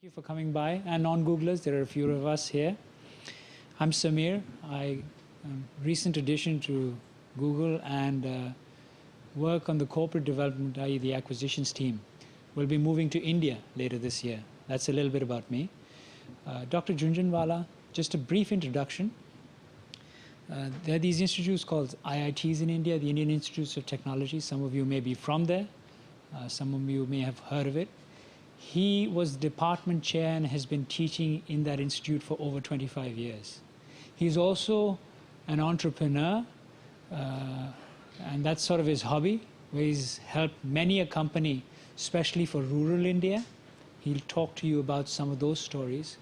Thank you for coming by. And non-Googlers, there are a few of us here. I'm Samir. I am a recent addition to Google and work on the corporate development, i.e. the acquisitions team. We'll be moving to India later this year. That's a little bit about me. Dr. Jhunjhunwala, just a brief introduction. There are these institutes called IITs in India, the Indian Institutes of Technology. Some of you may be from there. Some of you may have heard of it. He was department chair and has been teaching in that institute for over 25 years. He's also an entrepreneur, and that's sort of his hobby, where he's helped many a company, especially for rural India. He'll talk to you about some of those stories.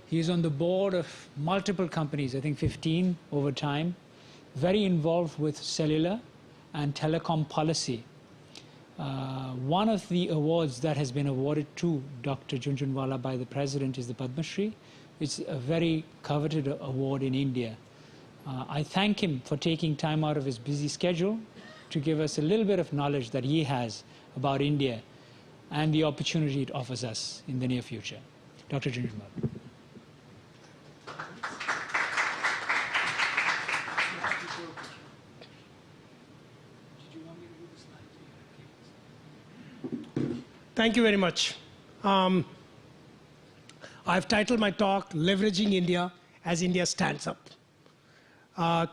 He's on the board of multiple companies, I think 15 over time, very involved with cellular and telecom policy. One of the awards that has been awarded to Dr. Jhunjhunwala by the President is the Padma Shri. It's a very coveted award in India. I thank him for taking time out of his busy schedule to give us a little bit of knowledge that he has about India and the opportunity it offers us in the near future. Dr. Jhunjhunwala. Thank you very much. I've titled my talk, Leveraging India as India Stands Up,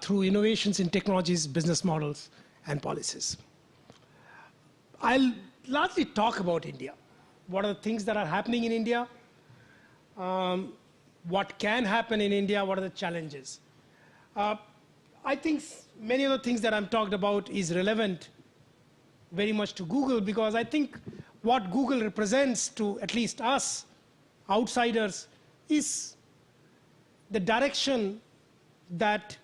through innovations in technologies, business models, and policies. I'll largely talk about India. What are the things that are happening in India? What can happen in India? What are the challenges? I think many of the things that I'm talked about is relevant very much to Google, because I think what Google represents to at least us, outsiders, is the direction that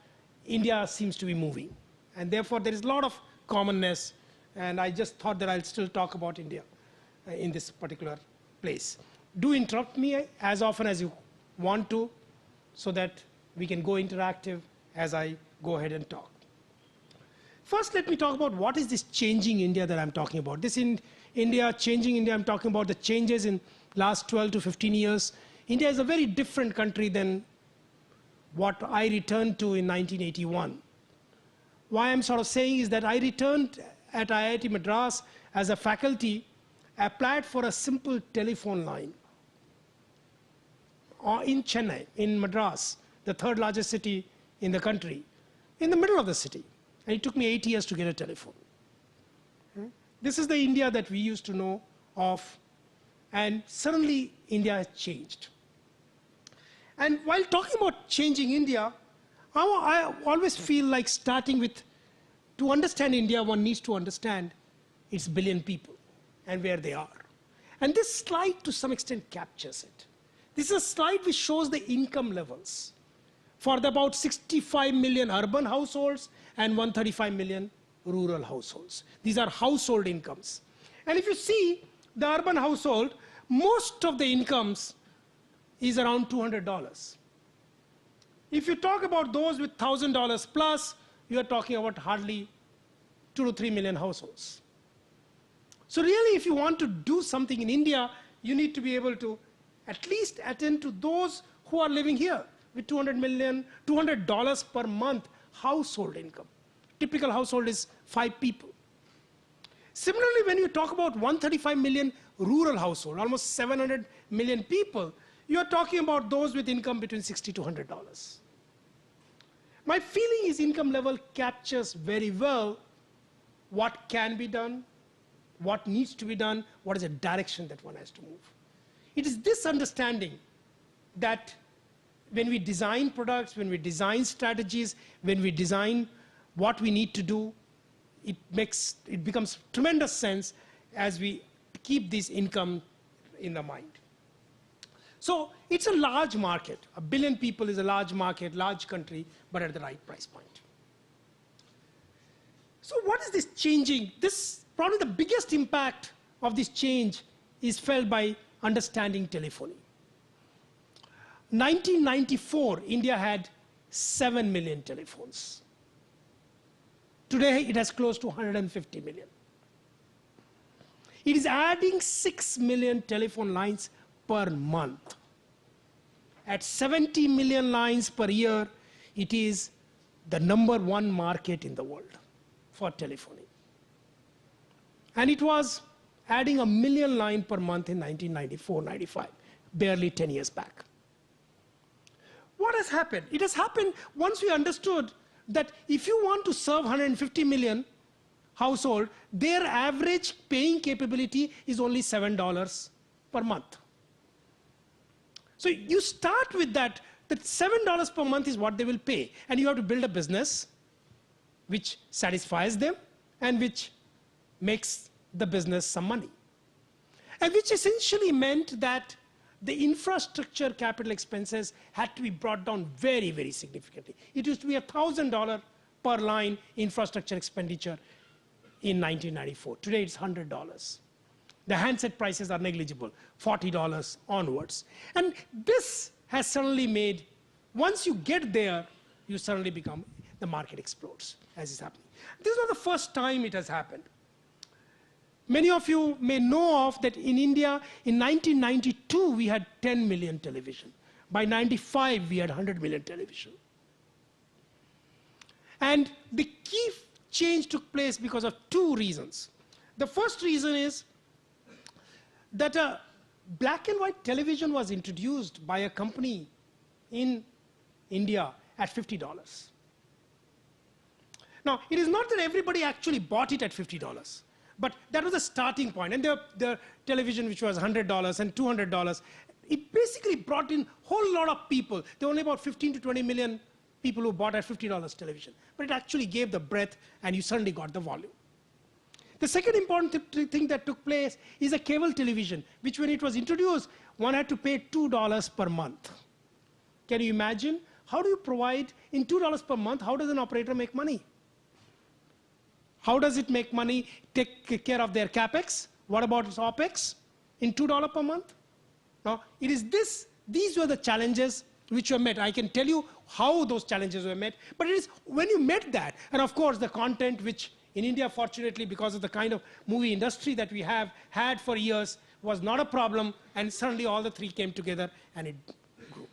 India seems to be moving. And therefore, there is a lot of commonness, and I just thought that I'll still talk about India in this particular place. Do interrupt me as often as you want to, so that we can go interactive as I go ahead and talk. First, let me talk about what is this changing India that I'm talking about. This in India, changing India, I'm talking about the changes in last 12 to 15 years. India is a very different country than what I returned to in 1981. Why I'm sort of saying is that I returned at IIT Madras as a faculty, applied for a simple telephone line in Chennai, in Madras, the third largest city in the country, in the middle of the city. And it took me 8 years to get a telephone. This is the India that we used to know of, and suddenly India has changed. And while talking about changing India, I always feel like starting with, to understand India, one needs to understand its billion people and where they are. And this slide to some extent captures it. This is a slide which shows the income levels for the about 65 million urban households and 135 million rural households. These are household incomes. And if you see the urban household, most of the incomes is around $200. If you talk about those with $1,000 plus, you are talking about hardly 2 to 3 million households. So really, if you want to do something in India, you need to be able to at least attend to those who are living here with $200 per month household income. Typical household is 5 people. Similarly, when you talk about 135 million rural household, almost 700 million people, you are talking about those with income between $60 to $100. My feeling is income level captures very well what can be done, what needs to be done, what is the direction that one has to move. It is this understanding that when we design products, when we design strategies, when we design what we need to do, it becomes tremendous sense as we keep this income in the mind. So it's a large market. 1 billion people is a large market, large country, but at the right price point. So what is this changing? This, probably the biggest impact of this change is felt by understanding telephony. 1994, India had 7 million telephones. Today, it has close to 150 million. It is adding 6 million telephone lines per month. At 70 million lines per year, it is the #1 market in the world for telephony. And it was adding 1 million line per month in 1994-95, barely 10 years back. What has happened? It has happened once we understood that if you want to serve 150 million household, their average paying capability is only $7 per month. So you start with that $7 per month is what they will pay. And you have to build a business which satisfies them and which makes the business some money. And which essentially meant that the infrastructure capital expenses had to be brought down very, very significantly. It used to be $1,000 per line infrastructure expenditure in 1994. Today it's $100. The handset prices are negligible, $40 onwards. And this has suddenly made, once you get there, you suddenly become, the market explodes, as is happening. This is not the first time it has happened. Many of you may know of that in India, in 1992, we had 10 million television. By 95, we had 100 million television. And the key change took place because of two reasons. The first reason is that a black and white television was introduced by a company in India at $50. Now, it is not that everybody actually bought it at $50. But that was a starting point. And the television, which was $100 and $200, it basically brought in a whole lot of people. There were only about 15 to 20 million people who bought at $50 television. But it actually gave the breadth, and you suddenly got the volume. The second important thing that took place is a cable television, which when it was introduced, one had to pay $2 per month. Can you imagine? How do you provide, in $2 per month, how does an operator make money? How does it make money, take care of their capex? What about its opex in $2 per month? Now, it is this, these were the challenges which were met. I can tell you how those challenges were met, but it is when you met that, and of course the content which in India, fortunately, because of the kind of movie industry that we have had for years, was not a problem, and suddenly all the three came together and it grew.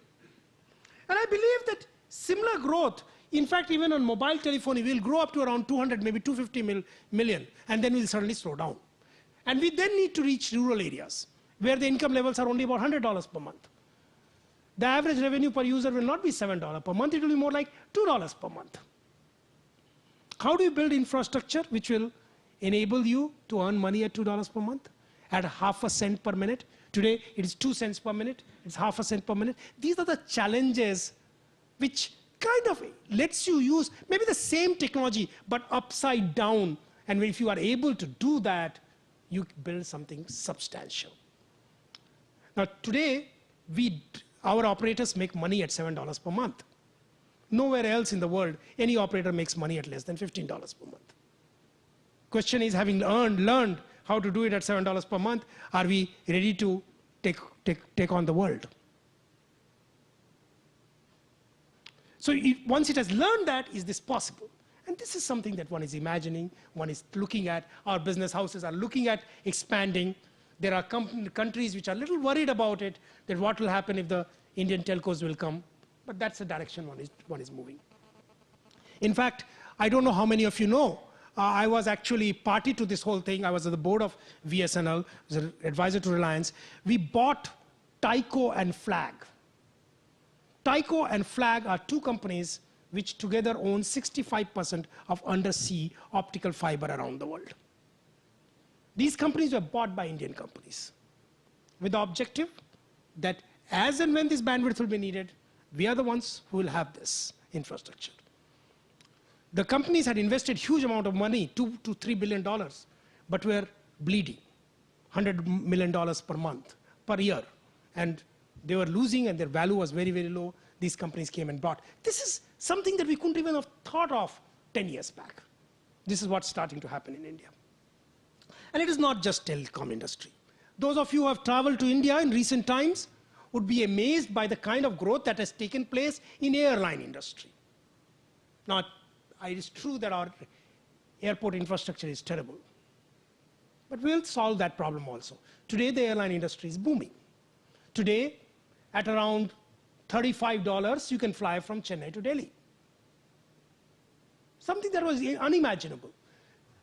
And I believe that similar growth, in fact, even on mobile telephony, will grow up to around 200, maybe 250 million, and then we'll suddenly slow down. And we then need to reach rural areas, where the income levels are only about $100 per month. The average revenue per user will not be $7 per month, it will be more like $2 per month. How do you build infrastructure which will enable you to earn money at $2 per month? At half a cent per minute? Today, it is 2 cents per minute, it's half a cent per minute. These are the challenges which kind of lets you use maybe the same technology, but upside down. And if you are able to do that, you build something substantial. Now today, our operators make money at $7 per month. Nowhere else in the world, any operator makes money at less than $15 per month. Question is, having learned how to do it at $7 per month, are we ready to take on the world? So once it has learned that, is this possible? And this is something that one is imagining, one is looking at. Our business houses are looking at expanding. There are countries which are a little worried about it, that what will happen if the Indian telcos will come. But that's the direction one is moving. In fact, I don't know how many of you know, I was actually party to this whole thing. I was at the board of VSNL, was an advisor to Reliance. We bought Tyco and Flag. Tyco and Flag are two companies which together own 65% of undersea optical fiber around the world. These companies were bought by Indian companies with the objective that as and when this bandwidth will be needed, we are the ones who will have this infrastructure. The companies had invested huge amount of money, $2 to $3 billion, but were bleeding, $100 million per month, per year. And they were losing and their value was very, very low. These companies came and bought. This is something that we couldn't even have thought of 10 years back. This is what's starting to happen in India. And it is not just telecom industry. Those of you who have traveled to India in recent times would be amazed by the kind of growth that has taken place in airline industry. Now, it is true that our airport infrastructure is terrible. But we'll solve that problem also. Today, the airline industry is booming. Today, at around $35, you can fly from Chennai to Delhi. Something that was unimaginable.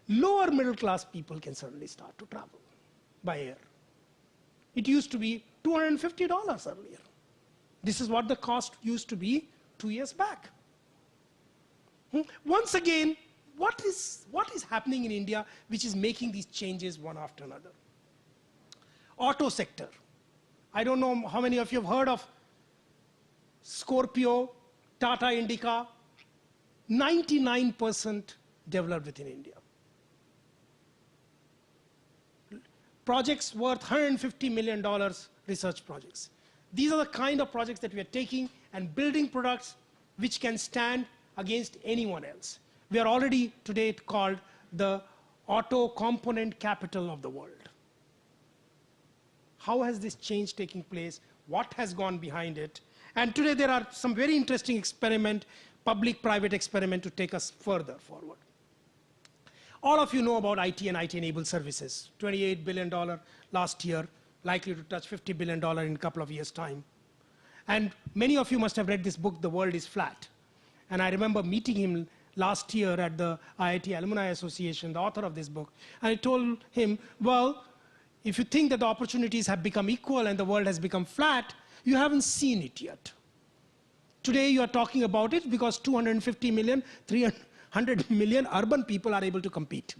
Lower middle class people can certainly start to travel by air. It used to be $250 earlier. This is what the cost used to be 2 years back. Once again, what is happening in India which is making these changes one after another? Auto sector. I don't know how many of you have heard of Scorpio, Tata Indica, 99% developed within India. Projects worth $150 million research projects. These are the kind of projects that we are taking and building products which can stand against anyone else. We are already today called the auto component capital of the world. How has this change taking place? What has gone behind it? And today there are some very interesting experiment, public-private experiment to take us further forward. All of you know about IT and IT-enabled services. $28 billion last year, likely to touch $50 billion in a couple of years' time. And many of you must have read this book, The World is Flat. And I remember meeting him last year at the IIT Alumni Association, the author of this book. And I told him, well, if you think that the opportunities have become equal and the world has become flat, you haven't seen it yet. Today you are talking about it because 250 million, 300 million urban people are able to compete.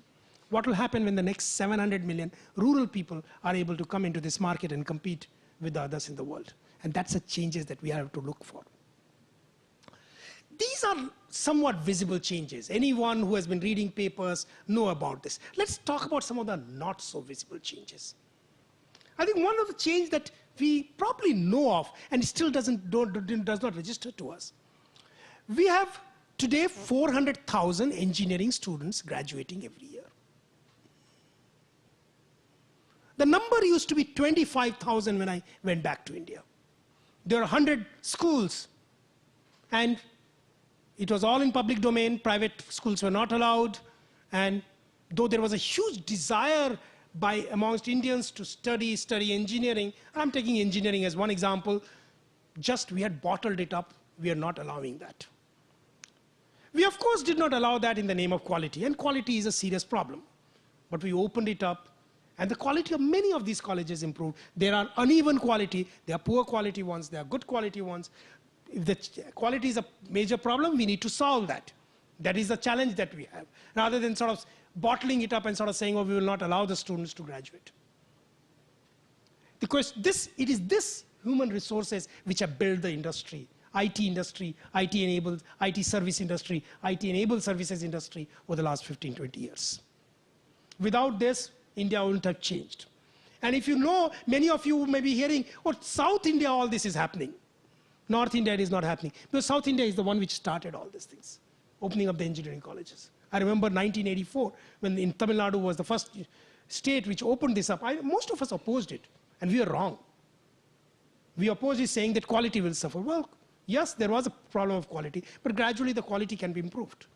What will happen when the next 700 million rural people are able to come into this market and compete with the others in the world? And that's the changes that we have to look for. These are somewhat visible changes. Anyone who has been reading papers know about this. Let's talk about some of the not so visible changes. I think one of the changes that we probably know of and still does not register to us. We have today 400,000 engineering students graduating every year. The number used to be 25,000 when I went back to India. There are 100 schools, and it was all in public domain. Private schools were not allowed. And though there was a huge desire amongst Indians to study engineering, and I'm taking engineering as one example, just we had bottled it up. We are not allowing that. We, of course, did not allow that in the name of quality, and quality is a serious problem. But we opened it up, and the quality of many of these colleges improved. There are uneven quality, there are poor quality ones, there are good quality ones. If the quality is a major problem, we need to solve that. That is the challenge that we have, rather than sort of bottling it up and sort of saying, oh, we will not allow the students to graduate. Because it is this human resources which have built the industry, IT-enabled, IT service industry, IT-enabled services industry over the last 15, 20 years. Without this, India wouldn't have changed. And if you know, many of you may be hearing, oh, South India, all this is happening. North India, it is not happening. Because South India is the one which started all these things, opening up the engineering colleges. I remember 1984, when in Tamil Nadu was the first state which opened this up. Most of us opposed it, and we were wrong. We opposed it saying that quality will suffer. Well, yes, there was a problem of quality, but gradually the quality can be improved.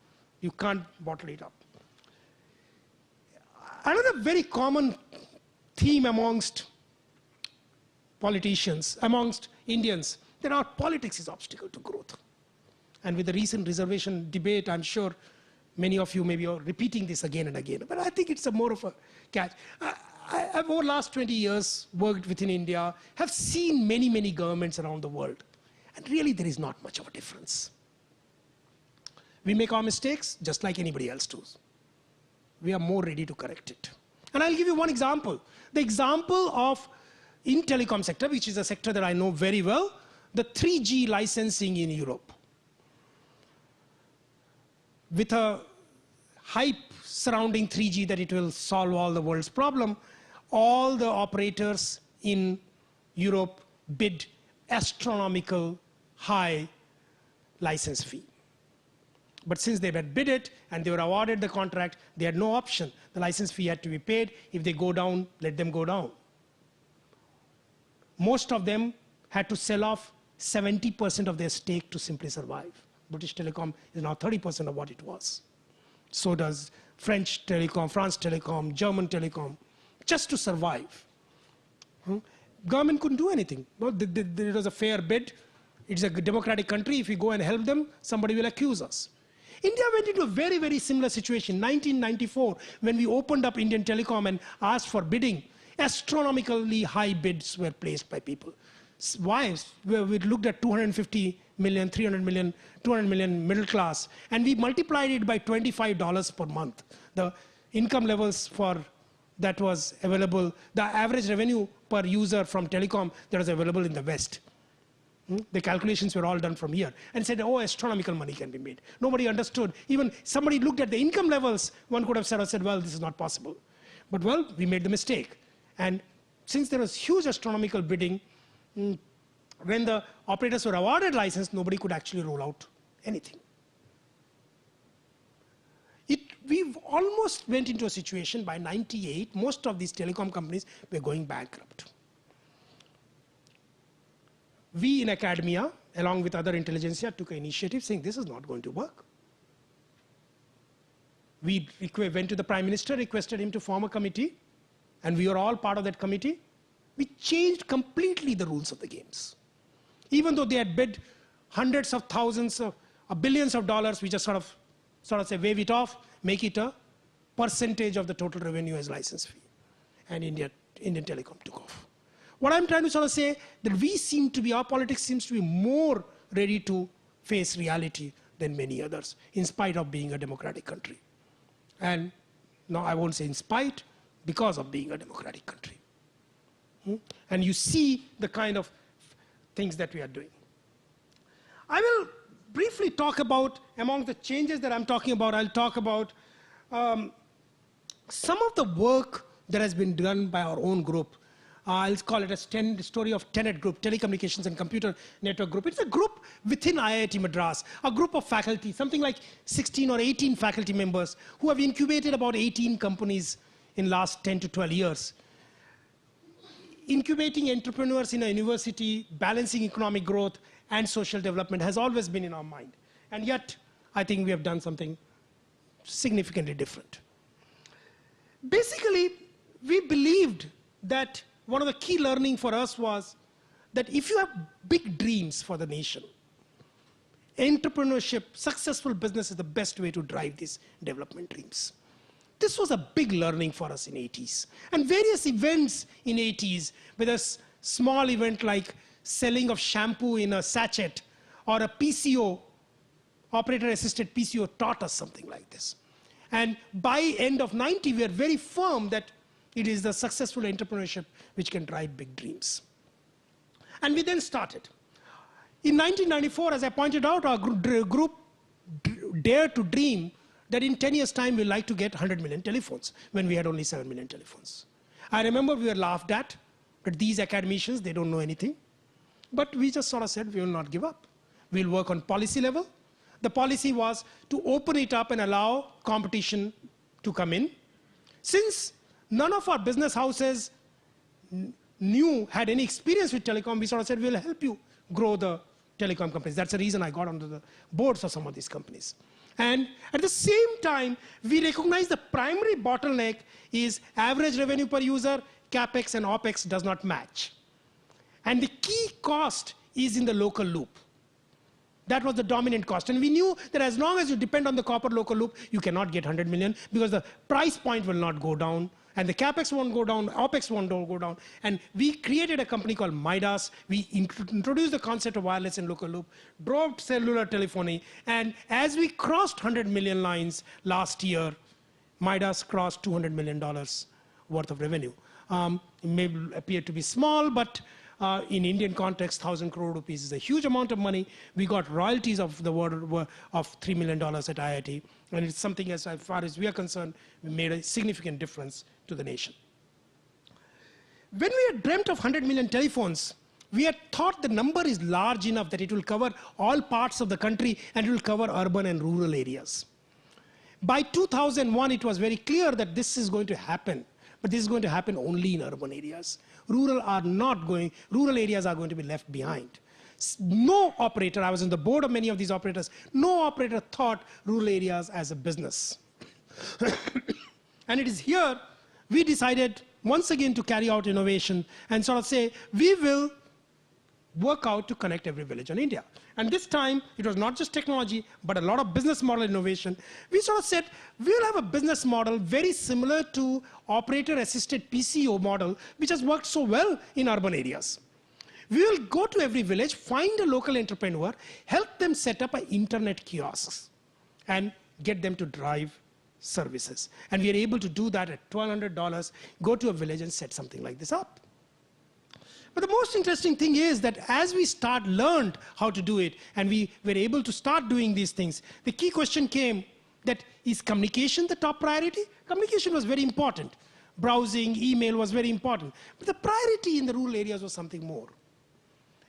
You can't bottle it up. Another very common theme amongst politicians, amongst Indians, that our politics is obstacle to growth. And with the recent reservation debate, I'm sure many of you may be repeating this again and again, but I think it's more of a catch. I've over the last 20 years worked within India, have seen many, many governments around the world, and really there is not much of a difference. We make our mistakes just like anybody else does. We are more ready to correct it. And I'll give you one example. The example of in telecom sector, which is a sector that I know very well, the 3G licensing in Europe. With a hype surrounding 3G that it will solve all the world's problem, all the operators in Europe bid astronomical high license fee. But since they had bid it and they were awarded the contract, they had no option. The license fee had to be paid. If they go down, let them go down. Most of them had to sell off 70% of their stake to simply survive. British Telecom is now 30% of what it was. So does French Telecom, France Telecom, German Telecom, just to survive. government couldn't do anything. Well, there was a fair bid. It's a democratic country. If we go and help them, somebody will accuse us. India went into a very, very similar situation. 1994, when we opened up Indian Telecom and asked for bidding, astronomically high bids were placed by people. Why? We looked at 250 million, 300 million, 200 million middle class, and we multiplied it by $25 per month. The income levels for that was available, the average revenue per user from telecom that was available in the West. The calculations were all done from here and said, oh, astronomical money can be made. Nobody understood. Even somebody looked at the income levels, one could have said, well, this is not possible. But well, we made the mistake. And since there was huge astronomical bidding, when the operators were awarded license, nobody could actually roll out anything. We almost went into a situation by 98, most of these telecom companies were going bankrupt. We in academia, along with other intelligentsia, took an initiative saying this is not going to work. We went to the Prime Minister, requested him to form a committee, and we were all part of that committee. We changed completely the rules of the games. Even though they had bid hundreds of thousands of billions of dollars, we just sort of say wave it off, make it a percentage of the total revenue as license fee. And Indian Telecom took off. What I'm trying to sort of say, that our politics seems to be more ready to face reality than many others, in spite of being a democratic country. And no, I won't say in spite, because of being a democratic country. And you see the kind of things that we are doing. I will briefly talk about, among the changes that I'm talking about, I'll talk about some of the work that has been done by our own group. I'll call it a story of TeNeT Group, Telecommunications and Computer Network Group. It's a group within IIT Madras, a group of faculty, something like 16 or 18 faculty members who have incubated about 18 companies in last 10 to 12 years. Incubating entrepreneurs in a university, balancing economic growth and social development has always been in our mind. And yet, I think we have done something significantly different. Basically, we believed that one of the key learning for us was that if you have big dreams for the nation, entrepreneurship, successful business is the best way to drive these development dreams. This was a big learning for us in 80s. And various events in 80s, whether a small event like selling of shampoo in a sachet or a PCO, operator-assisted PCO, taught us something like this. And by end of 90, we are very firm that it is the successful entrepreneurship which can drive big dreams. And we then started. In 1994, as I pointed out, our group dared to dream that in 10 years' time, we'd like to get 100 million telephones, when we had only 7 million telephones. I remember we were laughed at, that these academicians, they don't know anything. But we just sort of said, we will not give up. We'll work on policy level. The policy was to open it up and allow competition to come in. Since none of our business houses had any experience with telecom, we sort of said, we'll help you grow the telecom companies. That's the reason I got onto the boards of some of these companies. And at the same time, we recognize the primary bottleneck is average revenue per user, capex and opex does not match. And the key cost is in the local loop. That was the dominant cost. And we knew that as long as you depend on the copper local loop, you cannot get 100 million because the price point will not go down. And the capex won't go down, OPEX won't go down. And we created a company called Madras. We introduced the concept of wireless and local loop, drove cellular telephony. And as we crossed 100 million lines last year, Madras crossed $200 million worth of revenue. It may appear to be small, but in Indian context, 1,000 crore rupees is a huge amount of money. We got royalties of the order of $3 million at IIT. And it's something, as far as we are concerned, we made a significant difference to the nation. When we had dreamt of 100 million telephones, we had thought the number is large enough that it will cover all parts of the country and it will cover urban and rural areas. By 2001, it was very clear that this is going to happen, but this is going to happen only in urban areas. Rural areas are going to be left behind. No operator, I was on the board of many of these operators, no operator thought rural areas as a business. And it is here we decided once again to carry out innovation and sort of say, we will work out to connect every village in India. And this time, it was not just technology, but a lot of business model innovation. We sort of said, we'll have a business model very similar to operator-assisted PCO model, which has worked so well in urban areas. We will go to every village, find a local entrepreneur, help them set up an internet kiosks, and get them to drive services. And we are able to do that at $1,200, go to a village and set something like this up. But the most interesting thing is that as we learned how to do it, and we were able to start doing these things, the key question came that, is communication the top priority? Communication was very important. Browsing, email was very important. But the priority in the rural areas was something more.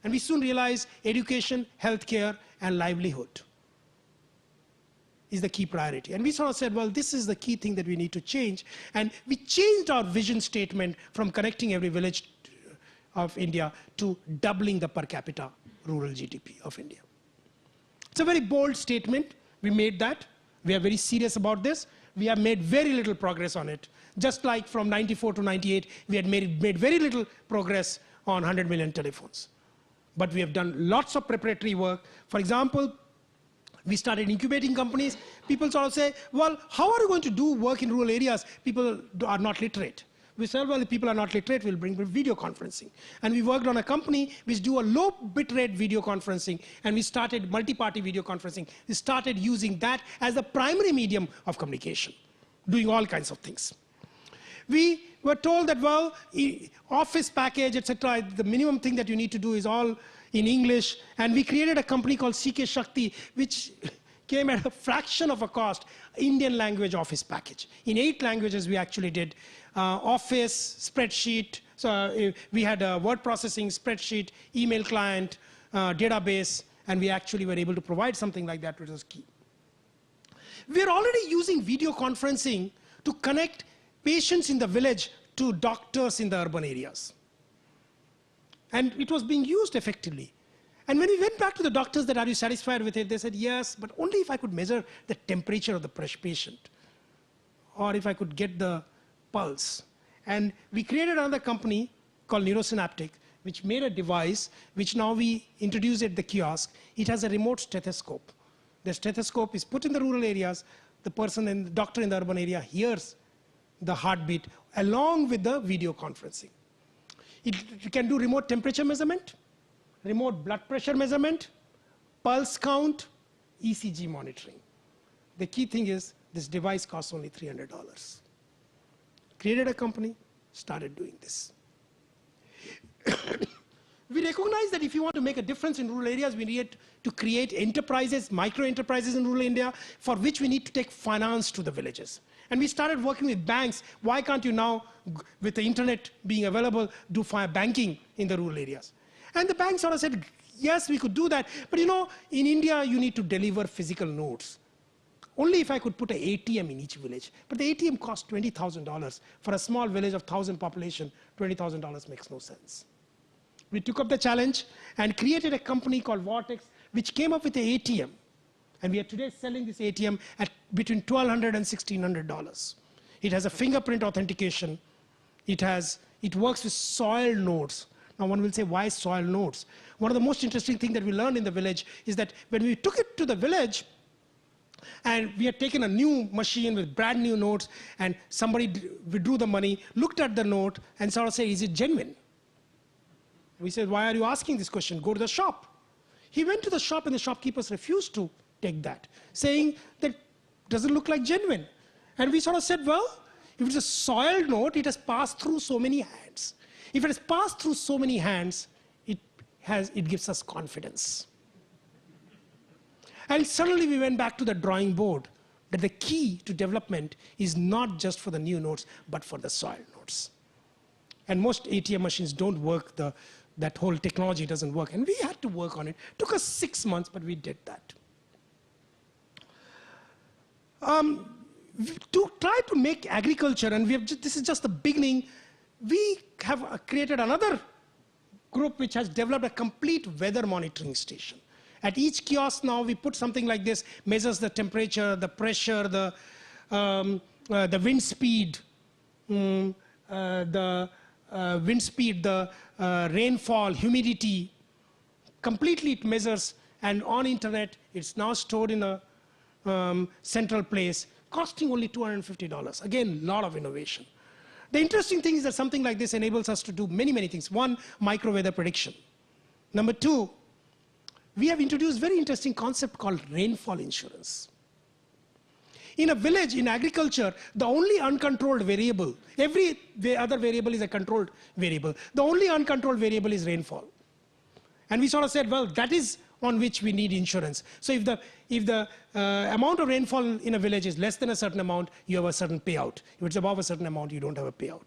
And we soon realized education, healthcare, and livelihood is the key priority. And we sort of said, well, this is the key thing that we need to change. And we changed our vision statement from connecting every village of India to doubling the per capita rural GDP of India. It's a very bold statement. We made that. We are very serious about this. We have made very little progress on it. Just like from 94 to 98, we had made very little progress on 100 million telephones. But we have done lots of preparatory work. For example, we started incubating companies. People sort of say, well, how are you going to do work in rural areas? People are not literate. We said, well, if people are not literate, we'll bring video conferencing. And we worked on a company which do a low bitrate video conferencing, and we started multi-party video conferencing. We started using that as the primary medium of communication, doing all kinds of things. We were told that, well, office package, etc., the minimum thing that you need to do is all in English. And we created a company called CK Shakti, which came at a fraction of a cost, Indian language office package. In 8 languages, we actually did office, spreadsheet. So we had a word processing, spreadsheet, email client, database, and we actually were able to provide something like that, which was key. We're already using video conferencing to connect patients in the village to doctors in the urban areas. And it was being used effectively. And when we went back to the doctors that, are you satisfied with it? They said, yes, but only if I could measure the temperature of the patient, or if I could get the pulse. And we created another company called Neurosynaptic, which made a device, which now we introduced at the kiosk. It has a remote stethoscope. The stethoscope is put in the rural areas. The person and the doctor in the urban area hears the heartbeat along with the video conferencing. It can do remote temperature measurement, remote blood pressure measurement, pulse count, ECG monitoring. The key thing is this device costs only $300. Created a company, started doing this. We recognize that if you want to make a difference in rural areas, we need to create enterprises, micro enterprises in rural India, for which we need to take finance to the villages. And we started working with banks. Why can't you now, with the internet being available, do banking in the rural areas? And the bank sort of said, yes, we could do that. But you know, in India, you need to deliver physical notes. Only if I could put an ATM in each village. But the ATM costs $20,000. For a small village of 1,000 population, $20,000 makes no sense. We took up the challenge and created a company called Vortex, which came up with an ATM. And we are today selling this ATM at between $1,200 and $1,600. It has a fingerprint authentication. It works with soil nodes. Now one will say, why soil nodes? One of the most interesting things that we learned in the village is that when we took it to the village, and we had taken a new machine with brand new notes, and somebody withdrew the money, looked at the note, and sort of said, is it genuine? We said, why are you asking this question? Go to the shop. He went to the shop, and the shopkeepers refused to take that, saying that doesn't look like genuine. And we sort of said, well, if it's a soiled note, it has passed through so many hands. If it has passed through so many hands, it gives us confidence. And suddenly we went back to the drawing board, that the key to development is not just for the new notes, but for the soil notes. And most ATM machines don't work, that whole technology doesn't work. And we had to work on it. It took us 6 months, but we did that. To try to make agriculture, and this is just the beginning, we have created another group which has developed a complete weather monitoring station. At each kiosk now, we put something like this, measures the temperature, the pressure, the wind speed, wind speed, the rainfall, humidity. Completely it measures, and on internet, it's now stored in a central place, costing only $250. Again, a lot of innovation. The interesting thing is that something like this enables us to do many, many things. One, micro weather prediction. Number two, we have introduced very interesting concept called rainfall insurance. In a village, in agriculture, the only uncontrolled variable, every other variable is a controlled variable. The only uncontrolled variable is rainfall. And we sort of said, well, that is on which we need insurance. So if the amount of rainfall in a village is less than a certain amount, you have a certain payout. If it's above a certain amount, you don't have a payout.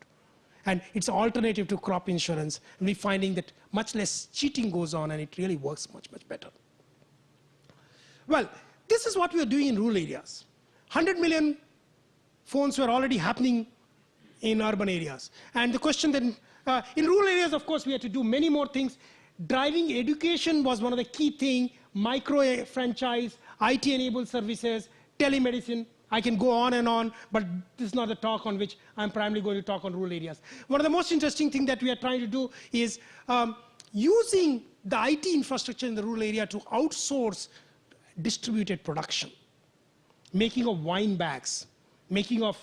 And it's an alternative to crop insurance. And we're finding that much less cheating goes on, and it really works much, much better. Well, this is what we are doing in rural areas. 100 million phones were already happening in urban areas. And the question then, in rural areas, of course, we had to do many more things. Driving education was one of the key things. Micro franchise, IT-enabled services, telemedicine. I can go on, but this is not the talk on which I'm primarily going to talk on rural areas. One of the most interesting things that we are trying to do is using the IT infrastructure in the rural area to outsource distributed production. Making of wine bags, making of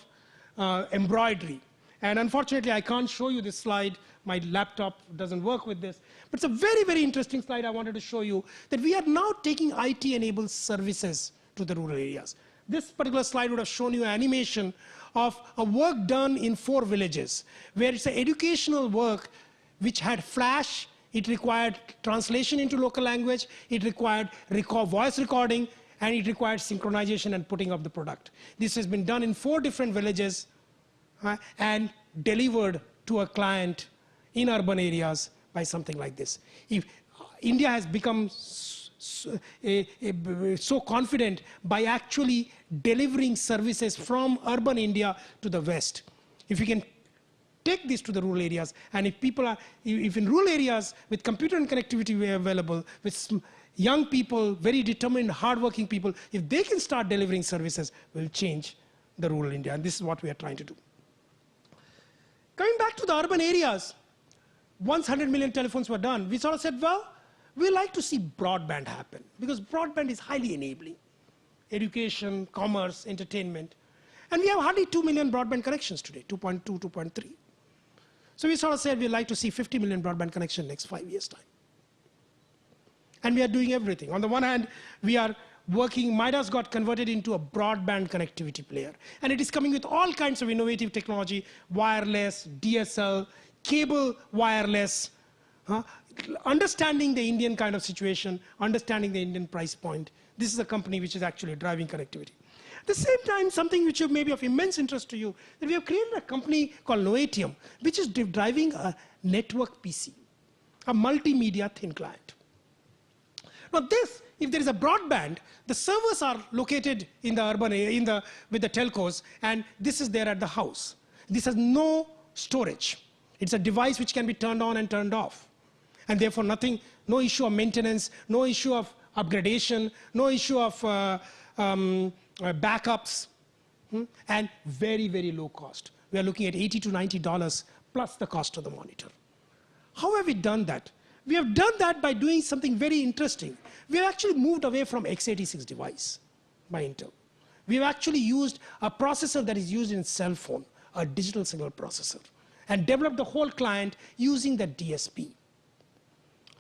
embroidery. And unfortunately, I can't show you this slide. My laptop doesn't work with this. But it's a very, very interesting slide I wanted to show you, that we are now taking IT-enabled services to the rural areas. This particular slide would have shown you an animation of a work done in 4 villages, where it's an educational work which had flash. It required translation into local language. It required voice recording. And it required synchronization and putting up the product. This has been done in 4 different villages and delivered to a client in urban areas by something like this. If India has become so confident by actually delivering services from urban India to the West. If we can take this to the rural areas, and if in rural areas with computer and connectivity available, with young people, very determined, hardworking people, if they can start delivering services, will change the rural India. And this is what we are trying to do. Coming back to the urban areas, once 100 million telephones were done, we sort of said, well, we like to see broadband happen, because broadband is highly enabling. Education, commerce, entertainment. And we have hardly 2 million broadband connections today, 2.2, 2.3. So we sort of said we'd like to see 50 million broadband connections in the next 5 years' time. And we are doing everything. On the one hand, we are working, Madras got converted into a broadband connectivity player. And it is coming with all kinds of innovative technology, wireless, DSL, cable wireless, understanding the Indian kind of situation, understanding the Indian price point. This is a company which is actually driving connectivity. At the same time, something which may be of immense interest to you, that we have created a company called Noatium, which is driving a network PC, a multimedia thin client. Now this, if there is a broadband, the servers are located in the urban area, with the telcos, and this is there at the house. This has no storage. It's a device which can be turned on and turned off. And therefore no issue of maintenance, no issue of upgradation, no issue of backups, and very, very low cost. We are looking at $80 to $90 plus the cost of the monitor. How have we done that? We have done that by doing something very interesting. We have actually moved away from x86 device by Intel. We have actually used a processor that is used in cell phone, a digital signal processor, and developed the whole client using the DSP.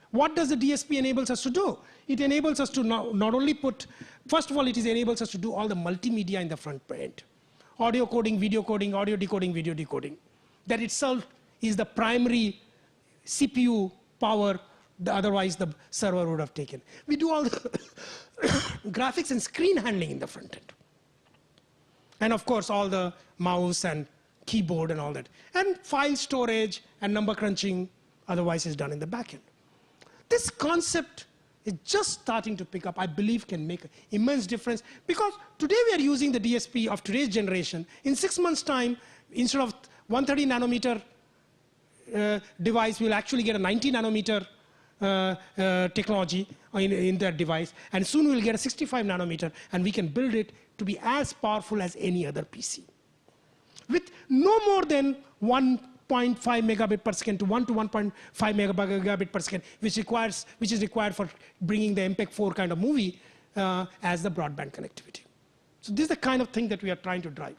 What does the DSP enables us to do? It enables us to not only put, first of all, it enables us to do all the multimedia in the front end. Audio coding, video coding, audio decoding, video decoding. That itself is the primary CPU power, otherwise the server would have taken. We do all the graphics and screen handling in the front end. And of course, all the mouse and keyboard and all that. And file storage and number crunching, otherwise is done in the back end. This concept is just starting to pick up, I believe can make an immense difference, because today we are using the DSP of today's generation. In 6 months' time, instead of 130 nanometer device, we'll actually get a 90 nanometer technology in that device, and soon we'll get a 65 nanometer, and we can build it to be as powerful as any other PC. With no more than 1.5 megabit per second to 1.5 megabit per second, which is required for bringing the MPEG-4 kind of movie as the broadband connectivity. So this is the kind of thing that we are trying to drive.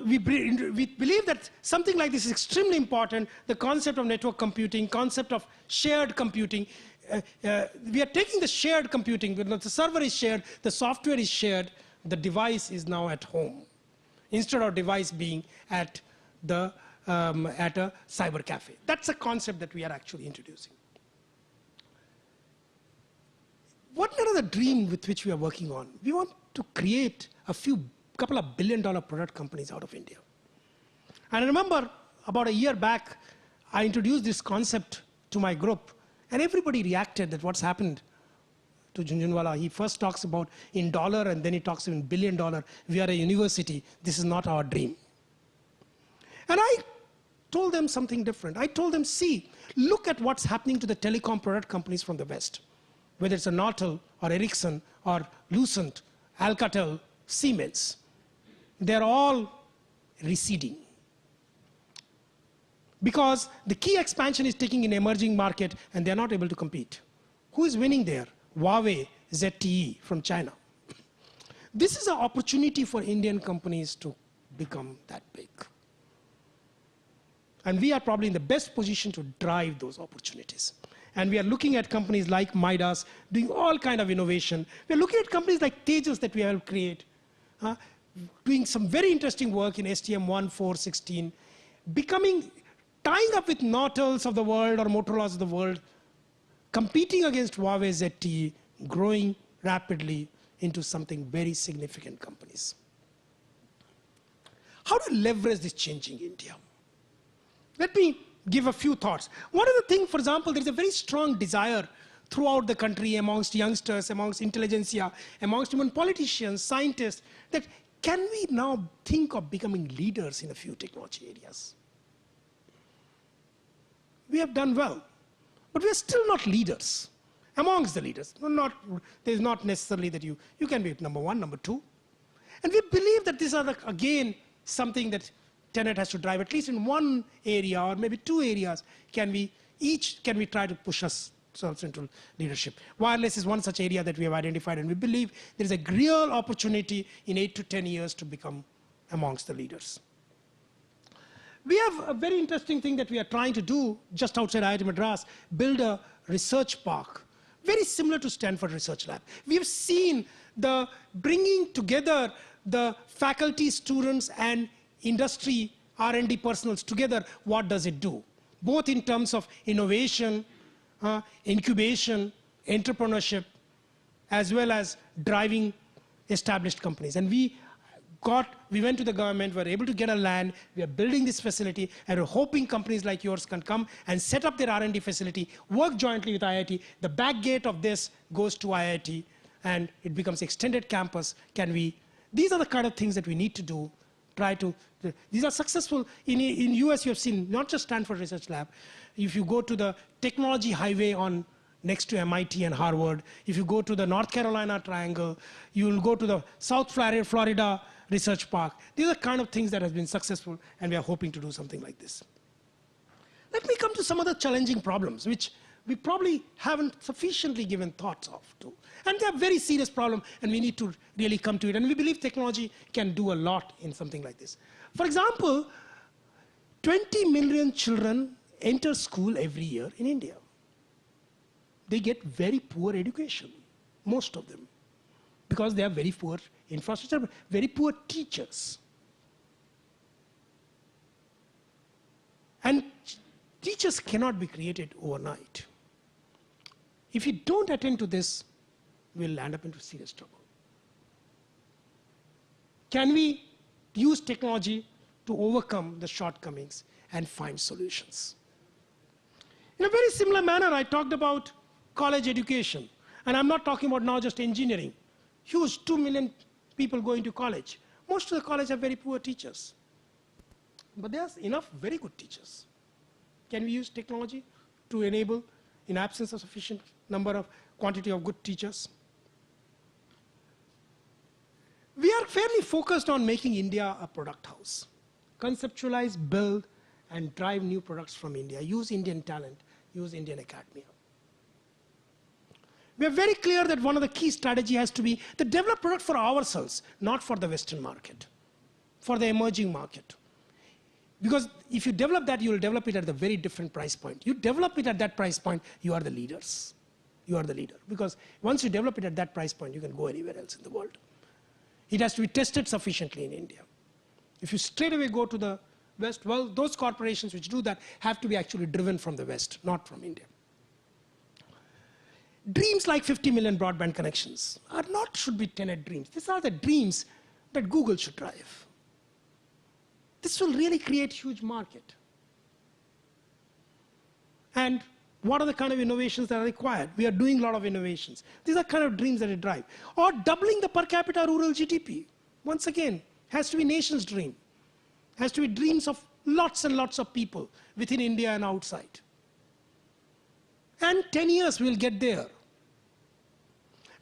We believe that something like this is extremely important. The concept of network computing, concept of shared computing. We are taking the shared computing. The server is shared, the software is shared, the device is now at home, instead of device being at a cyber cafe. That's a concept that we are actually introducing. What another dream with which we are working on? We want to create couple of billion-dollar product companies out of India. And I remember about a year back, I introduced this concept to my group, and everybody reacted that what's happened to Jhunjhunwala. He first talks about in dollar, and then he talks in billion dollar. We are a university. This is not our dream. And I told them something different. I told them, see, look at what's happening to the telecom product companies from the West, whether it's a Nortel or Ericsson or Lucent, Alcatel, Siemens. They're all receding. Because the key expansion is taking in emerging market and they're not able to compete. Who is winning there? Huawei, ZTE from China. This is an opportunity for Indian companies to become that big. And we are probably in the best position to drive those opportunities. And we are looking at companies like Madras doing all kind of innovation. We are looking at companies like Tejas that we have created, doing some very interesting work in STM1416, tying up with Nortels of the world or Motorola's of the world, competing against Huawei, ZTE, growing rapidly into something very significant companies. How to leverage this changing India? Let me give a few thoughts. One of the things, for example, there's a very strong desire throughout the country amongst youngsters, amongst intelligentsia, amongst even politicians, scientists, that can we now think of becoming leaders in a few technology areas? We have done well, but we are still not leaders amongst the leaders. There's not necessarily that you can be number one, number two. And we believe that these are, again, something that TeNeT has to drive, at least in one area or maybe two areas. Can we try to push ourselves into leadership? Wireless is one such area that we have identified, and we believe there is a real opportunity in 8 to 10 years to become amongst the leaders. We have a very interesting thing that we are trying to do just outside IIT Madras, build a research park, very similar to Stanford Research Lab. We have seen the bringing together the faculty, students, and industry R&D personals together. What does it do? Both in terms of innovation, incubation, entrepreneurship, as well as driving established companies. And we went to the government, we were able to get a land, we are building this facility, and we're hoping companies like yours can come and set up their R&D facility, work jointly with IIT. The back gate of this goes to IIT, and it becomes extended campus. These are the kind of things that we need to do. These are successful. In US, you have seen not just Stanford Research Lab. If you go to the technology highway next to MIT and Harvard, if you go to the North Carolina Triangle, you will go to the South Florida Research Park. These are kind of things that have been successful, and we are hoping to do something like this. Let me come to some other challenging problems, which we probably haven't sufficiently given thoughts to. And they are very serious problems, and we need to really come to it. And we believe technology can do a lot in something like this. For example, 20 million children enter school every year in India. They get very poor education, most of them, because they have very poor infrastructure, very poor teachers. And teachers cannot be created overnight. If you don't attend to this, we'll end up into serious trouble. Can we use technology to overcome the shortcomings and find solutions? In a very similar manner, I talked about college education. And I'm not talking about now just engineering. Huge, 2 million people going to college. Most of the colleges have very poor teachers. But there's enough very good teachers. Can we use technology to enable, in absence of sufficient quantity of good teachers? We are fairly focused on making India a product house. Conceptualize, build, and drive new products from India. Use Indian talent, use Indian academia. We are very clear that one of the key strategy has to be to develop product for ourselves, not for the Western market, for the emerging market. Because if you develop that, you will develop it at a very different price point. You develop it at that price point, you are the leaders. You are the leader. Because once you develop it at that price point, you can go anywhere else in the world. It has to be tested sufficiently in India. If you straight away go to the West, well, those corporations which do that have to be actually driven from the West, not from India. Dreams like 50 million broadband connections are not should be TeNeT dreams. These are the dreams that Google should drive. This will really create huge market. And what are the kind of innovations that are required? We are doing a lot of innovations. These are kind of dreams that it drive. Or doubling the per capita rural GDP. Once again, has to be nation's dream. Has to be dreams of lots and lots of people within India and outside. And 10 years we'll get there.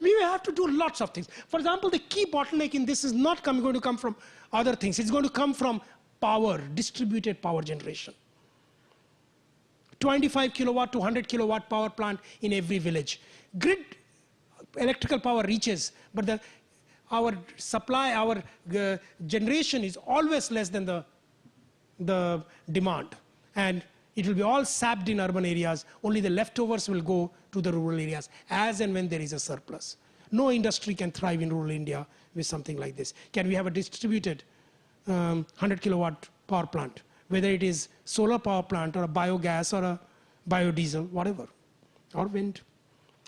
We will have to do lots of things. For example, the key bottleneck in this is not going to come from other things. It's going to come from power, distributed power generation. 25 kilowatt to 100 kilowatt power plant in every village. Grid electrical power reaches, but our supply, our generation is always less than the demand. And it will be all sapped in urban areas. Only the leftovers will go to the rural areas as and when there is a surplus. No industry can thrive in rural India with something like this. Can we have a distributed 100 kilowatt power plant, whether it is solar power plant or a biogas or a biodiesel, whatever, or wind?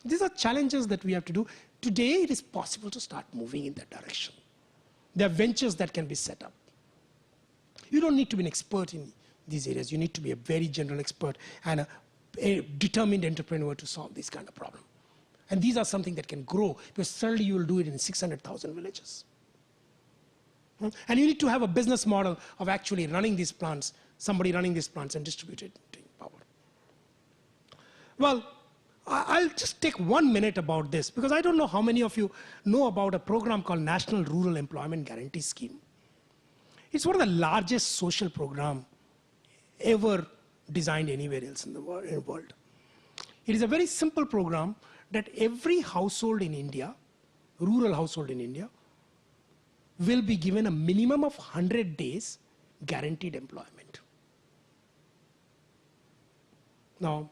These are challenges that we have to do. Today, it is possible to start moving in that direction. There are ventures that can be set up. You don't need to be an expert in these areas. You need to be a very general expert and a determined entrepreneur to solve this kind of problem. And these are something that can grow, because certainly you will do it in 600,000 villages. And you need to have a business model of actually running these plants, somebody running these plants and distributing power. Well, I'll just take 1 minute about this, because I don't know how many of you know about a program called National Rural Employment Guarantee Scheme. It's one of the largest social programs ever designed anywhere else in the world. It is a very simple program that every household in India, rural household in India, will be given a minimum of 100 days guaranteed employment. Now,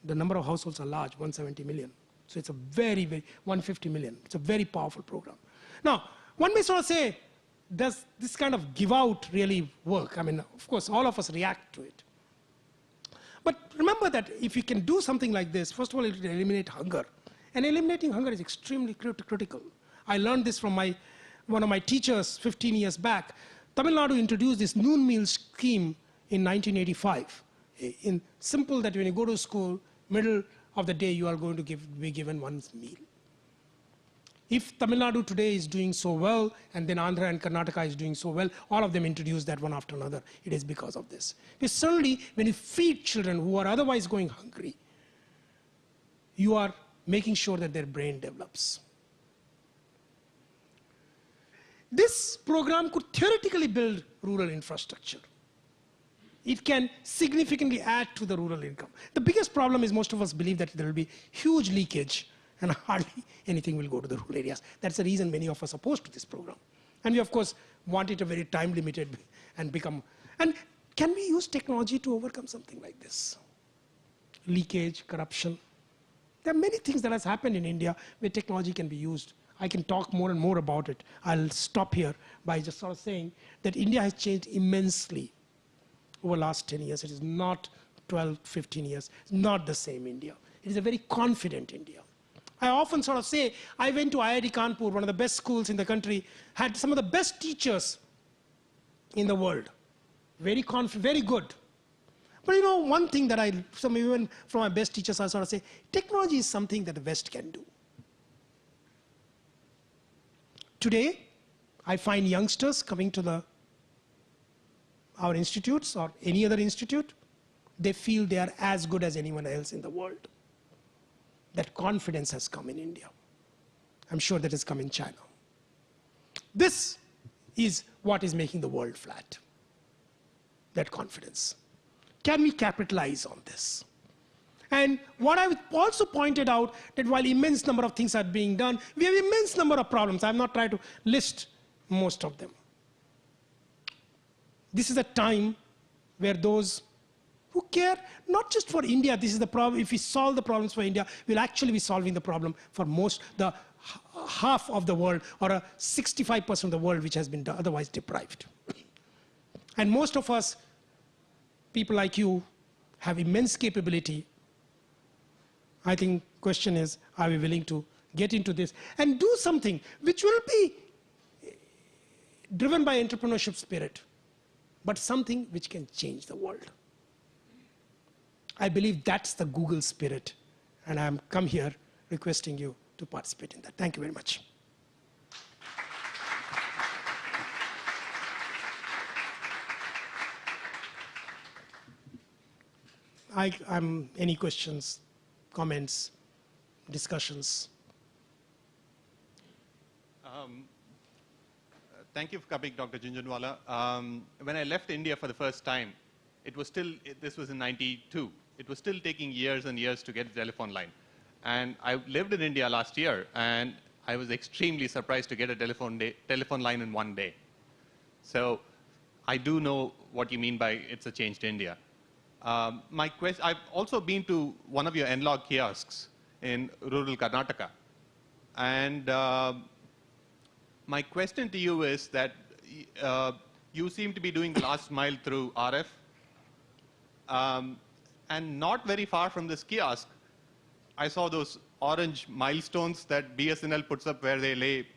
the number of households are large, 170 million. So it's a very, 150 million. It's a very powerful program. Now, one may sort of say, does this kind of give out really work? I mean, of course, all of us react to it. But remember that if you can do something like this, first of all, it will eliminate hunger. And eliminating hunger is extremely critical. I learned this from one of my teachers 15 years back. Tamil Nadu introduced this noon meal scheme in 1985. In simple, that when you go to school, middle of the day, you are going to be given one meal. If Tamil Nadu today is doing so well, and then Andhra and Karnataka is doing so well, all of them introduce that one after another. It is because of this. Because certainly, when you feed children who are otherwise going hungry, you are making sure that their brain develops. This program could theoretically build rural infrastructure. It can significantly add to the rural income. The biggest problem is most of us believe that there will be huge leakage and hardly anything will go to the rural areas. That's the reason many of us are opposed to this program. And we, of course, want it a very time limited and become. And can we use technology to overcome something like this? Leakage, corruption. There are many things that has happened in India where technology can be used. I can talk more and more about it. I'll stop here by just sort of saying that India has changed immensely over the last 10 years. It is not 12, 15 years. It's not the same India. It is a very confident India. I often sort of say, I went to IIT Kanpur, one of the best schools in the country, had some of the best teachers in the world. Very confident, very good. But you know, one thing that even from my best teachers, I sort of say, technology is something that the West can do. Today, I find youngsters coming to our institutes or any other institute, they feel they are as good as anyone else in the world. That confidence has come in India. I'm sure that has come in China. This is what is making the world flat, that confidence. Can we capitalize on this? And what I also pointed out, that while immense number of things are being done, we have immense number of problems. I'm not trying to list most of them. This is a time where those who care, not just for India, this is the problem. If we solve the problems for India, we'll actually be solving the problem for the half of the world, or 65% of the world which has been otherwise deprived. And most of us, people like you, have immense capability. I think question is, are we willing to get into this and do something which will be driven by entrepreneurship spirit, but something which can change the world. I believe that's the Google spirit, and I'm come here requesting you to participate in that. Thank you very much. Any questions, comments, discussions? Thank you for coming, Dr. Jhunjhunwala. When I left India for the first time, this was in '92. It was still taking years and years to get a telephone line. And I lived in India last year, and I was extremely surprised to get a telephone line in one day. So I do know what you mean by it's a changed India. I've also been to one of your N-Log kiosks in rural Karnataka. And my question to you is that you seem to be doing the last mile through RF. And not very far from this kiosk, I saw those orange milestones that BSNL puts up where they lay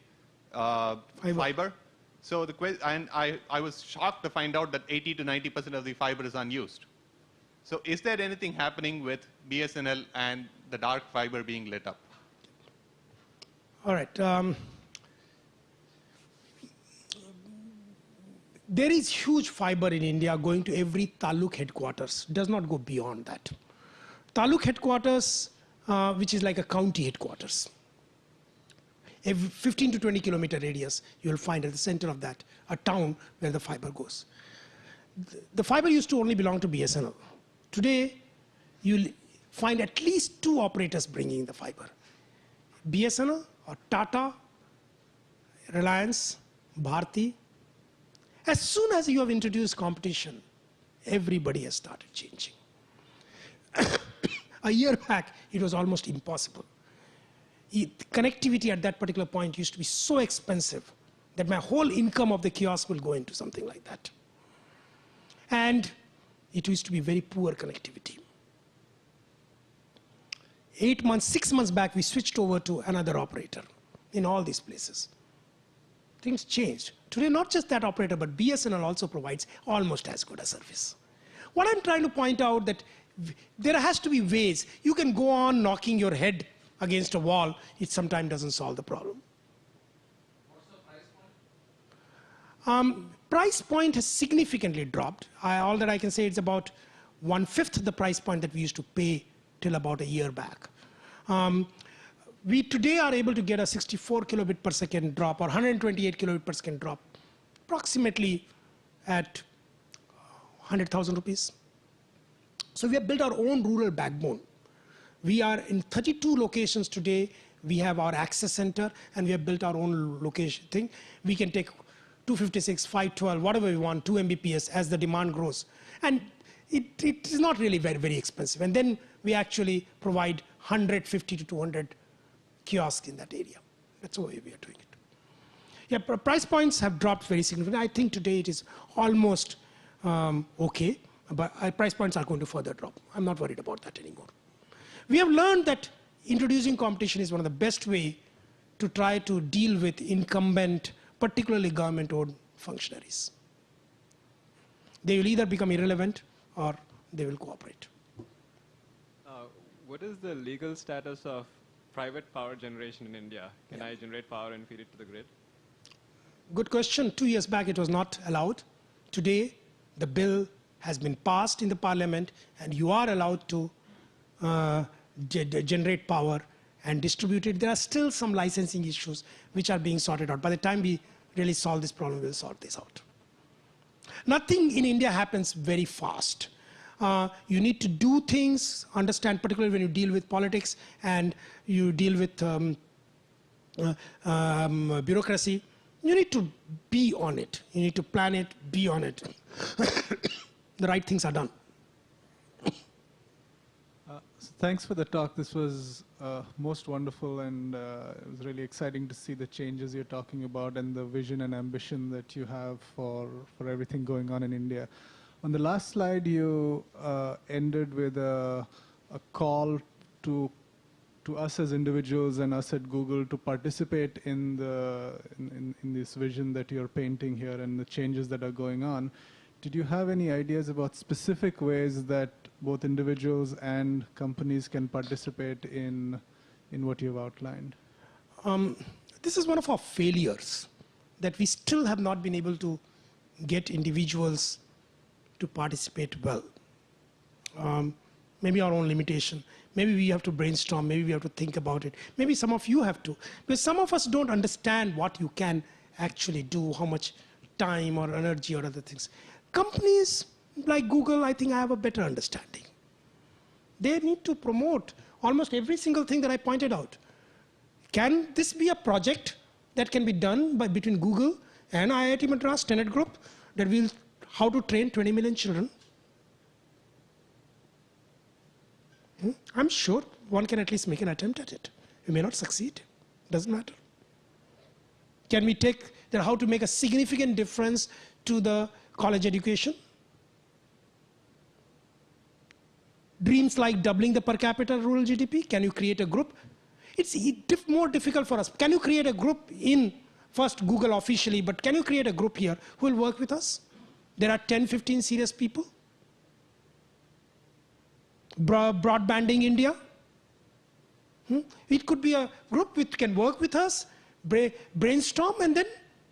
fiber. So I was shocked to find out that 80 to 90% of the fiber is unused. So is there anything happening with BSNL and the dark fiber being lit up? All right. There is huge fiber in India going to every taluk headquarters. Does not go beyond that. Taluk headquarters, which is like a county headquarters. Every 15 to 20 kilometer radius, you will find at the center of that a town where the fiber goes. The fiber used to only belong to BSNL. Today, you'll find at least 2 operators bringing the fiber. BSNL or Tata, Reliance, Bharti. As soon as you have introduced competition, everybody has started changing. A year back, it was almost impossible. Connectivity at that particular point used to be so expensive that my whole income of the kiosk will go into something like that. And it used to be very poor connectivity. 6 months back, we switched over to another operator in all these places. Things changed. Today, not just that operator, but BSNL also provides almost as good a service. What I'm trying to point out that there has to be ways. You can go on knocking your head against a wall. It sometimes doesn't solve the problem. What's the price point? Price point has significantly dropped. All that I can say is about 1/5 the price point that we used to pay till about a year back. We today are able to get a 64 kilobit per second drop or 128 kilobit per second drop, approximately at 100,000 rupees. So we have built our own rural backbone. We are in 32 locations today. We have our access center, and we have built our own location thing. We can take 256, 512, whatever we want, 2 Mbps as the demand grows. And it is not really very, very expensive. And then we actually provide 150 to 200 kiosks in that area. That's the way we are doing it. Yeah, price points have dropped very significantly. I think today it is almost okay, but price points are going to further drop. I'm not worried about that anymore. We have learned that introducing competition is one of the best way to try to deal with incumbent, particularly government-owned functionaries. They will either become irrelevant or they will cooperate. What is the legal status of private power generation in India? Can I generate power and feed it to the grid? Good question. 2 years back, it was not allowed. Today, the bill has been passed in the parliament, and you are allowed to generate power and distribute it. There are still some licensing issues which are being sorted out. By the time we really solve this problem, we'll sort this out. Nothing in India happens very fast. You need to do things, understand, particularly when you deal with politics and you deal with bureaucracy. You need to be on it. You need to plan it, be on it. The right things are done. So thanks for the talk. This was most wonderful, and it was really exciting to see the changes you're talking about and the vision and ambition that you have for everything going on in India. On the last slide, you ended with a call to us as individuals and us at Google to participate in this vision that you're painting here and the changes that are going on. Did you have any ideas about specific ways that both individuals and companies can participate in what you've outlined? This is one of our failures, that we still have not been able to get individuals to participate well. Maybe our own limitation. Maybe we have to brainstorm. Maybe we have to think about it. Maybe some of you have to. Because some of us don't understand what you can actually do, how much time or energy or other things. Companies like Google, I think, have a better understanding. They need to promote almost every single thing that I pointed out. Can this be a project that can be done between Google and IIT Madras, TeNeT Group, that will how to train 20 million children? I'm sure one can at least make an attempt at it. We may not succeed. Doesn't matter. Can we take how to make a significant difference to the college education? Dreams like doubling the per capita rural GDP. Can you create a group? It's more difficult for us. Can you create a group in, first Google officially, but can you create a group here who will work with us? There are 10, 15 serious people. Broadbanding India. It could be a group which can work with us, brainstorm, and then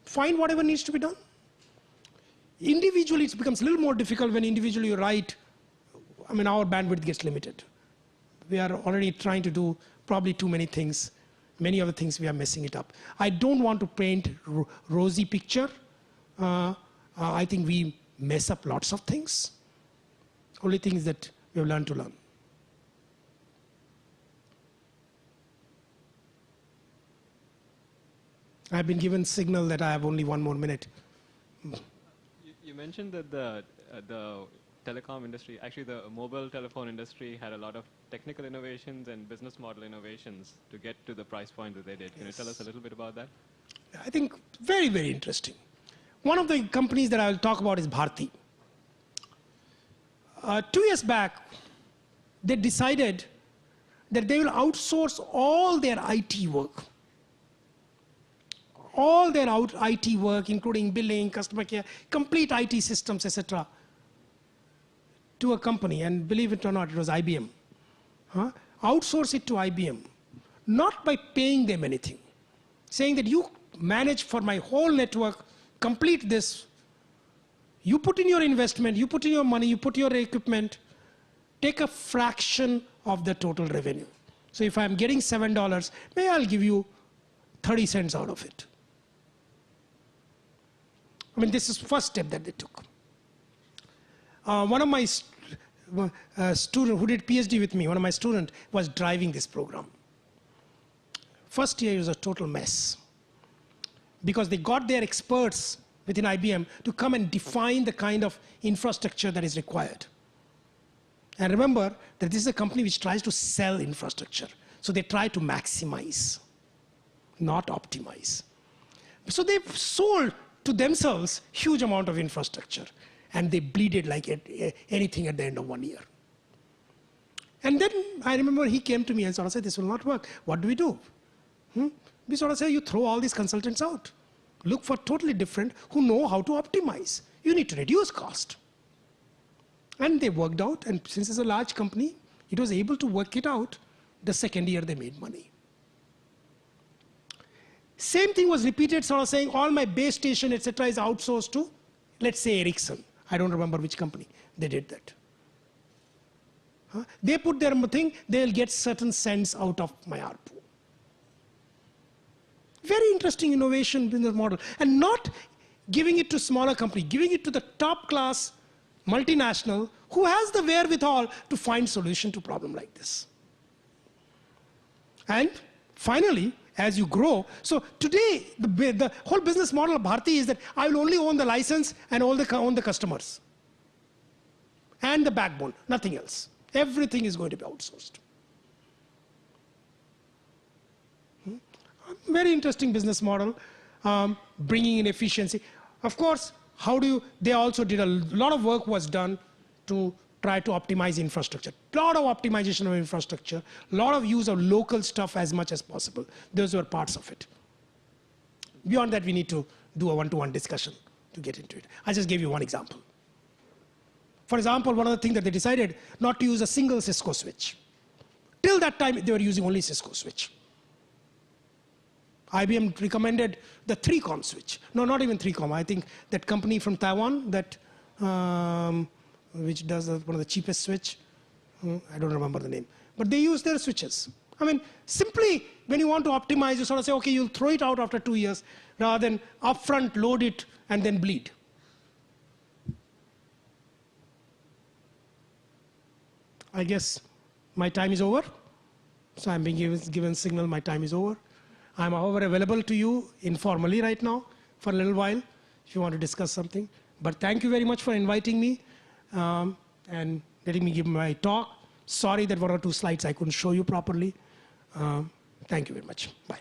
find whatever needs to be done. Individually, it becomes a little more difficult when individually you write. I mean, our bandwidth gets limited. We are already trying to do probably too many things. Many other things we are messing it up. I don't want to paint rosy picture. I think we mess up lots of things. Only things that we have learned to learn. I've been given signal that I have only 1 more minute. You mentioned that the telecom industry, actually the mobile telephone industry, had a lot of technical innovations and business model innovations to get to the price point that they did. Can you tell us a little bit about that? I think very, very interesting. One of the companies that I will talk about is Bharti. 2 years back, they decided that they will outsource all their IT work. All their IT work, including billing, customer care, complete IT systems, etc., to a company. And believe it or not, it was IBM. Outsource it to IBM, not by paying them anything, saying that you manage for my whole network, complete this. You put in your investment, you put in your money, you put your equipment, take a fraction of the total revenue. So if I'm getting $7, maybe I'll give you 30 cents out of it. I mean, this is the first step that they took. One of my students who did PhD with me, one of my students was driving this program. First year was a total mess, because they got their experts within IBM to come and define the kind of infrastructure that is required. And remember that this is a company which tries to sell infrastructure. So they try to maximize, not optimize. So they've sold to themselves huge amount of infrastructure, and they bleeded like anything at the end of 1 year. And then I remember he came to me and sort of said, this will not work. What do we do? We sort of say, you throw all these consultants out. Look for totally different who know how to optimize. You need to reduce cost. And they worked out, and since it's a large company, it was able to work it out. The second year they made money. Same thing was repeated, sort of saying all my base station, etc., is outsourced to, let's say, Ericsson. I don't remember which company. They did that. They put their thing, they'll get certain cents out of my ARPU. Very interesting innovation business model. And not giving it to smaller company, giving it to the top class multinational who has the wherewithal to find solution to problem like this. And finally, as you grow, so today the whole business model of Bharti is that I will only own the license and own the customers and the backbone, nothing else. Everything is going to be outsourced. Very interesting business model, bringing in efficiency. Of course, they also did a lot of work was done to try to optimize infrastructure. A lot of optimization of infrastructure, a lot of use of local stuff as much as possible. Those were parts of it. Beyond that, we need to do a one-to-one discussion to get into it. I just gave you one example. For example, one of the things that they decided not to use a single Cisco switch. Till that time, they were using only Cisco switch. IBM recommended the 3Com switch. No, not even 3Com. I think that company from Taiwan that which does one of the cheapest switch. I don't remember the name. But they use their switches. I mean, simply when you want to optimize, you sort of say, okay, you'll throw it out after 2 years rather than upfront load it and then bleed. I guess my time is over. So I'm being given signal my time is over. I'm, however, available to you informally right now for a little while if you want to discuss something. But thank you very much for inviting me and letting me give my talk. Sorry that 1 or 2 slides I couldn't show you properly. Thank you very much. Bye.